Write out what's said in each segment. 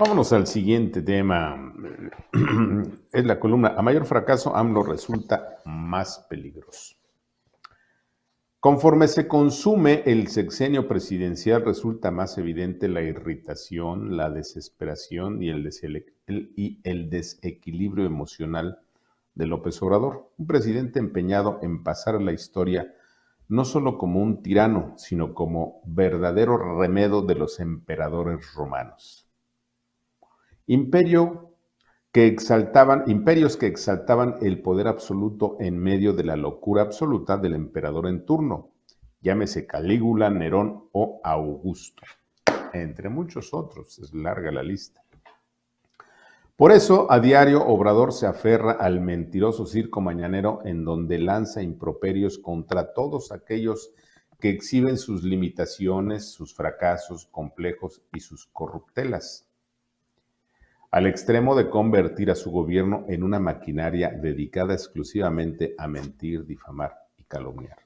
Vámonos al siguiente tema. Es la columna: a mayor fracaso, AMLO resulta más peligroso. Conforme se consume el sexenio presidencial, resulta más evidente la irritación, la desesperación y el desequilibrio emocional de López Obrador, un presidente empeñado en pasar a la historia no solo como un tirano, sino como verdadero remedo de los emperadores romanos. Imperios que exaltaban el poder absoluto en medio de la locura absoluta del emperador en turno, llámese Calígula, Nerón o Augusto, entre muchos otros, es larga la lista. Por eso, a diario, Obrador se aferra al mentiroso circo mañanero en donde lanza improperios contra todos aquellos que exhiben sus limitaciones, sus fracasos complejos y sus corruptelas, al extremo de convertir a su gobierno en una maquinaria dedicada exclusivamente a mentir, difamar y calumniar.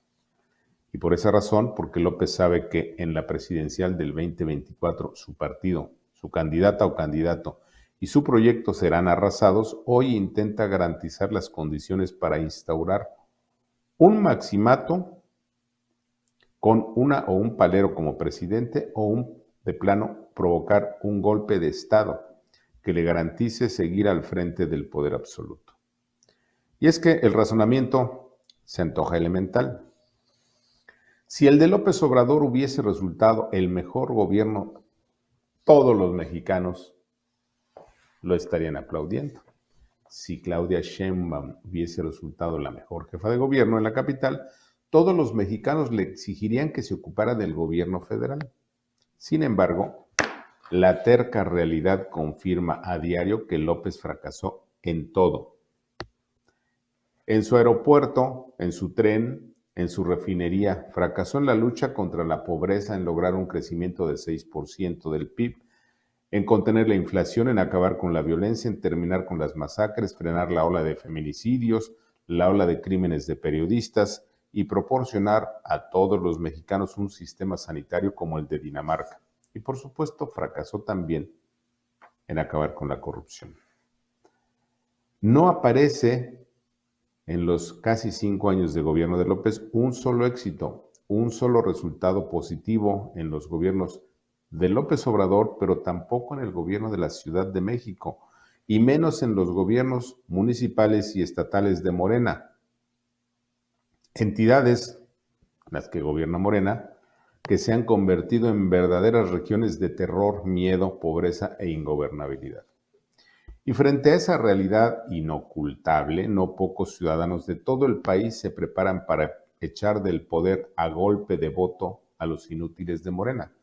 Y por esa razón, porque López sabe que en la presidencial del 2024 su partido, su candidata o candidato y su proyecto serán arrasados, hoy intenta garantizar las condiciones para instaurar un maximato con una o un palero como presidente o de plano provocar un golpe de Estado que le garantice seguir al frente del poder absoluto. Y es que el razonamiento se antoja elemental. Si el de López Obrador hubiese resultado el mejor gobierno, todos los mexicanos lo estarían aplaudiendo. Si Claudia Sheinbaum hubiese resultado la mejor jefa de gobierno en la capital, todos los mexicanos le exigirían que se ocupara del gobierno federal. Sin embargo, la terca realidad confirma a diario que López fracasó en todo. En su aeropuerto, en su tren, en su refinería, fracasó en la lucha contra la pobreza, en lograr un crecimiento de 6% del PIB, en contener la inflación, en acabar con la violencia, en terminar con las masacres, frenar la ola de feminicidios, la ola de crímenes de periodistas y proporcionar a todos los mexicanos un sistema sanitario como el de Dinamarca. Y por supuesto, fracasó también en acabar con la corrupción. No aparece en los casi 5 años de gobierno de López un solo éxito, un solo resultado positivo en los gobiernos de López Obrador, pero tampoco en el gobierno de la Ciudad de México, y menos en los gobiernos municipales y estatales de Morena. Entidades, las que gobierna Morena, que se han convertido en verdaderas regiones de terror, miedo, pobreza e ingobernabilidad. Y frente a esa realidad inocultable, no pocos ciudadanos de todo el país se preparan para echar del poder a golpe de voto a los inútiles de Morena.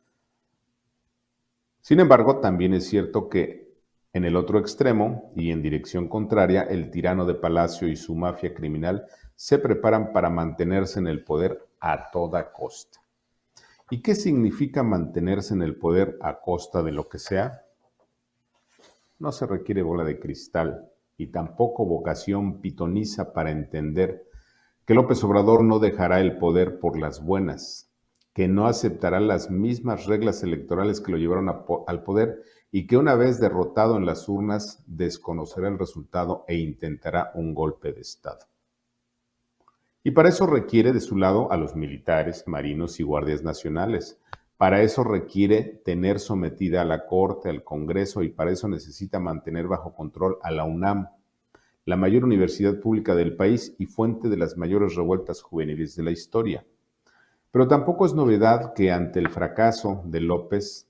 Sin embargo, también es cierto que en el otro extremo y en dirección contraria, el tirano de Palacio y su mafia criminal se preparan para mantenerse en el poder a toda costa. ¿Y qué significa mantenerse en el poder a costa de lo que sea? No se requiere bola de cristal y tampoco vocación pitoniza para entender que López Obrador no dejará el poder por las buenas, que no aceptará las mismas reglas electorales que lo llevaron al poder y que una vez derrotado en las urnas desconocerá el resultado e intentará un golpe de Estado. Y para eso requiere de su lado a los militares, marinos y guardias nacionales. Para eso requiere tener sometida a la Corte, al Congreso, y para eso necesita mantener bajo control a la UNAM, la mayor universidad pública del país y fuente de las mayores revueltas juveniles de la historia. Pero tampoco es novedad que ante el fracaso de López,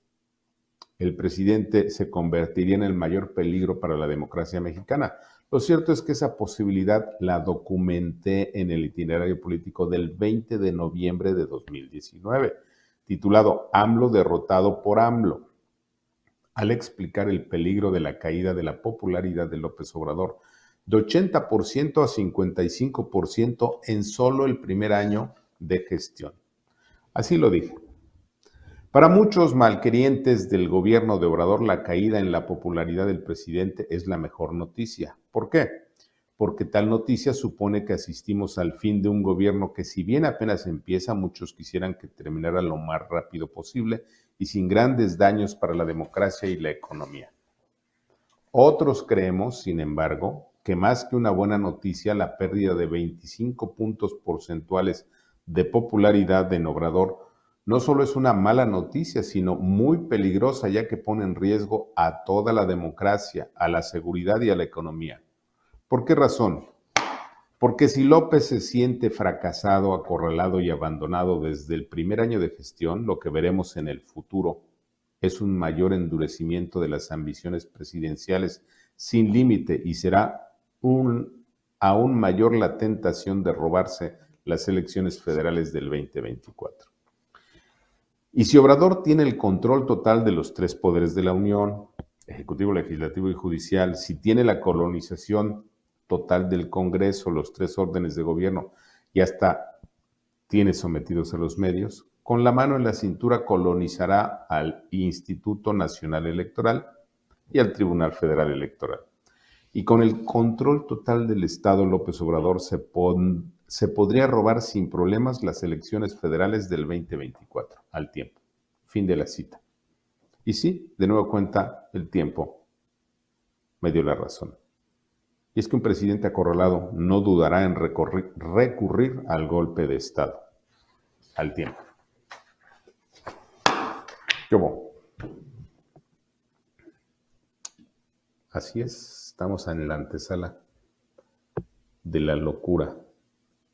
el presidente se convertiría en el mayor peligro para la democracia mexicana. Lo cierto es que esa posibilidad la documenté en el itinerario político del 20 de noviembre de 2019, titulado AMLO derrotado por AMLO, al explicar el peligro de la caída de la popularidad de López Obrador, de 80% a 55% en solo el primer año de gestión. Así lo dije. Para muchos malquerientes del gobierno de Obrador, la caída en la popularidad del presidente es la mejor noticia. ¿Por qué? Porque tal noticia supone que asistimos al fin de un gobierno que, si bien apenas empieza, muchos quisieran que terminara lo más rápido posible y sin grandes daños para la democracia y la economía. Otros creemos, sin embargo, que más que una buena noticia, la pérdida de 25 puntos porcentuales de popularidad de Obrador no solo es una mala noticia, sino muy peligrosa, ya que pone en riesgo a toda la democracia, a la seguridad y a la economía. ¿Por qué razón? Porque si López se siente fracasado, acorralado y abandonado desde el primer año de gestión, lo que veremos en el futuro es un mayor endurecimiento de las ambiciones presidenciales sin límite y será aún mayor la tentación de robarse las elecciones federales del 2024. Y si Obrador tiene el control total de los tres poderes de la Unión, ejecutivo, legislativo y judicial, si tiene la colonización total del Congreso, los tres órdenes de gobierno y hasta tiene sometidos a los medios, con la mano en la cintura colonizará al Instituto Nacional Electoral y al Tribunal Federal Electoral. Y con el control total del Estado, López Obrador se podría robar sin problemas las elecciones federales del 2024, al tiempo. Fin de la cita. Y sí, de nuevo cuenta, el tiempo me dio la razón. Y es que un presidente acorralado no dudará en recurrir al golpe de Estado, al tiempo. ¿Qué hubo? Así es, estamos en la antesala de la locura.